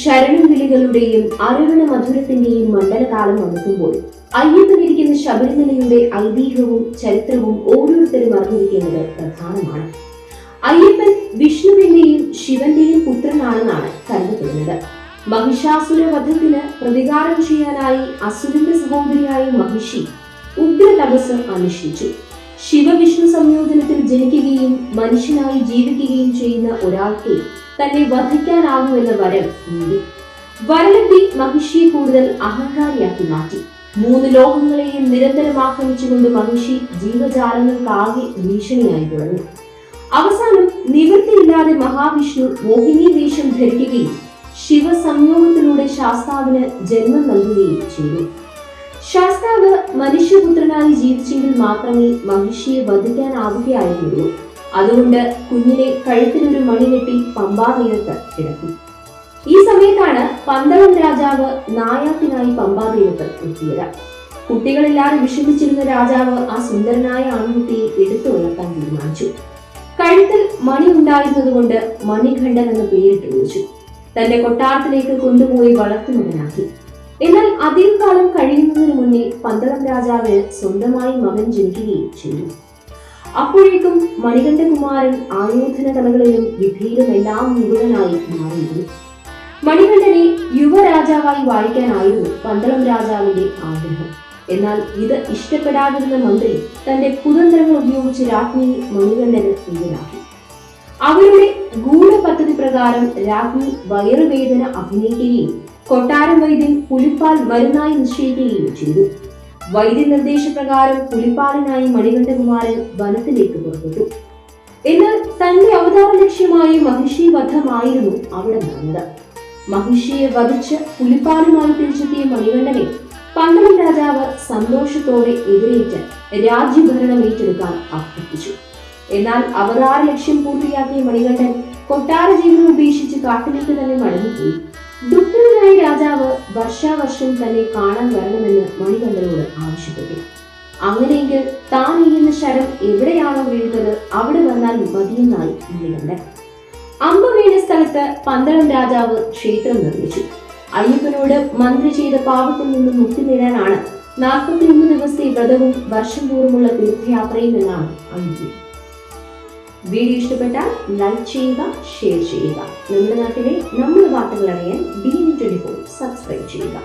ശരണം വിളികളുടെയും അരവണ മധുരത്തിന്റെയും മണ്ഡലകാലം വന്നെത്തുമ്പോൾ അയ്യപ്പനിരിക്കുന്ന ശബരിമലയുടെ ഐതിഹ്യവും ചരിത്രവും ഓരോരുത്തരും അറിഞ്ഞിരിക്കേണ്ടത് പ്രധാനമാണ്. അയ്യപ്പൻ വിഷ്ണുവിന്റെയും ശിവന്റെയും പുത്രനാണെന്നാണ് കരുതപ്പെടുന്നത്. മഹിഷാസുര വധത്തിന് പ്രതികാരം ചെയ്യാനായി അസുരന്റെ സഹോദരിയായ മഹിഷി ഉഗ്ര തപസ് അനുഷ്ഠിച്ചു. ശിവവിഷ്ണു സംയോജനത്തിൽ ജനിക്കുകയും മനുഷ്യനായി ജീവിക്കുകയും ചെയ്യുന്ന ഒരാൾക്ക് തന്നെ വധിക്കാനാകുമെന്ന വരം നേടി. വരലബി മഹിഷിയെ കൂടുതൽ അഹങ്കാരിയാക്കി മാറ്റി. 3 ലോകങ്ങളെയും നിരന്തരം ആക്രമിച്ചുകൊണ്ട് മഹിഷി ജീവജാലങ്ങൾക്കാകെ ഭീഷണിയായി തുടങ്ങി. അവസാനം നിവൃത്തിയില്ലാതെ മഹാവിഷ്ണു മോഹിനി വേഷം ധരിക്കുകയും ശിവസംയോഗത്തിലൂടെ ശാസ്താവിന് ജന്മം നൽകുകയും ചെയ്തു. ശാസ്താവ് മനുഷ്യപുത്രനായി ജീവിച്ചെങ്കിൽ മാത്രമേ മഹിഷിയെ വധിക്കാനാവുകയായിരുന്നുള്ളൂ. അതുകൊണ്ട് കുഞ്ഞിനെ കഴുത്തിലൊരു മണി കെട്ടി പമ്പാതീരത്ത് കിടത്തി. ഈ സമയത്താണ് പന്തളം രാജാവ് നായാട്ടിനായി പമ്പാതീരത്ത് എത്തിയത്. കുട്ടികളില്ലാതെ വിഷമിച്ചിരുന്ന രാജാവ് ആ സുന്ദരനായ ആൺകുട്ടിയെ എടുത്തു വളർത്താൻ തീരുമാനിച്ചു. കഴുത്തിൽ മണി ഉണ്ടായിരുന്നതുകൊണ്ട് മണികണ്ഠൻ എന്ന പേരിട്ട് വിളിച്ചു. തന്റെ കൊട്ടാരത്തിലേക്ക് കൊണ്ടുപോയി വളർത്തുമകനാക്കി. എന്നാൽ അധികം കാലം കഴിയുന്നതിന് മുന്നേ പന്തളം രാജാവിന് സ്വന്തമായി മകൻ ജനിക്കുകയും ചെയ്തു. അപ്പോഴേക്കും മണികണ്ഠകുമാരൻ ആയോധന കലകളിലും വിധിയിലുമെല്ലാം നിപുണനായി മാറിയിരുന്നു. മണികണ്ഠനെ യുവരാജാവായി വാഴിക്കാനായിരുന്നു പന്തളം രാജാവിന്റെ ആഗ്രഹം. എന്നാൽ ഇത് ഇഷ്ടപ്പെടാതിരുന്ന മന്ത്രി തന്റെ കുതന്ത്രങ്ങൾ ഉപയോഗിച്ച് രാജ്ഞിയെ മണികണ്ഠന് എതിരാക്കി. അവരുടെ ഗൂഢപദ്ധതി പ്രകാരം രാജ്ഞി വയറുവേദന അഭിനയിക്കുകയും കൊട്ടാരം വൈദ്യൻ പുലിപ്പാൽ മരുന്നായി നിശ്ചയിക്കുകയും ചെയ്തു. വൈദ്യ നിർദ്ദേശപ്രകാരം പുലിപ്പാലിനായി മണികണ്ഠകുമാരൻ വനത്തിലേക്ക് പുറപ്പെട്ടു. എന്നാൽ തന്റെ അവതാര ലക്ഷ്യമായ മഹിഷി വധമായിരുന്നു അവിടെ നടന്നത്. മഹിഷിയെ വധിച്ച് പുലിപ്പാലുമായി തിരിച്ചെത്തിയ മണികണ്ഠനെ പന്തളം രാജാവ് സന്തോഷത്തോടെ എതിരേറ്റ് രാജ്യഭരണം ഏറ്റെടുക്കാൻ അഭ്യർത്ഥിച്ചു. എന്നാൽ അവതാര ലക്ഷ്യം പൂർത്തിയാക്കിയ മണികണ്ഠൻ കൊട്ടാര ജീവിതം ഉപേക്ഷിച്ച് കാട്ടിലേക്ക് തന്നെ മടങ്ങിപ്പോയി. ദുഃഖിതനായ രാജാവ് വർഷാവർഷം തന്നെ കാണാൻ വരണമെന്ന് മണികണ്ഠനോട് ആവശ്യപ്പെട്ടു. അങ്ങനെയെങ്കിൽ താൻ എയ്യുന്ന ശരം എവിടെയാണോ വീഴുന്നത് അവിടെ വന്നാൽ മതിയെന്നായി മണികണ്ഠൻ. അമ്പ വീണ സ്ഥലത്ത് പന്തളം രാജാവ് ക്ഷേത്രം നിർമ്മിച്ചു. അയ്യപ്പനോട് മന്ത്രി ചെയ്ത പാപത്തിൽ നിന്നും മുക്തി നേടാനാണ് 41 ദിവസത്തെ വ്രതവും വർഷം തോറുമുള്ള തീർത്ഥയാത്രയും എന്നാണ് ഐതിഹ്യം. വീഡിയോ ഇഷ്ടപ്പെട്ടാൽ ലൈക്ക് ചെയ്യുക, ഷെയർ ചെയ്യുക. നമ്മുടെ നാട്ടിലെ നമ്മുടെ വാർത്തകൾ അറിയാൻ DN24 സബ്സ്ക്രൈബ് ചെയ്യുക.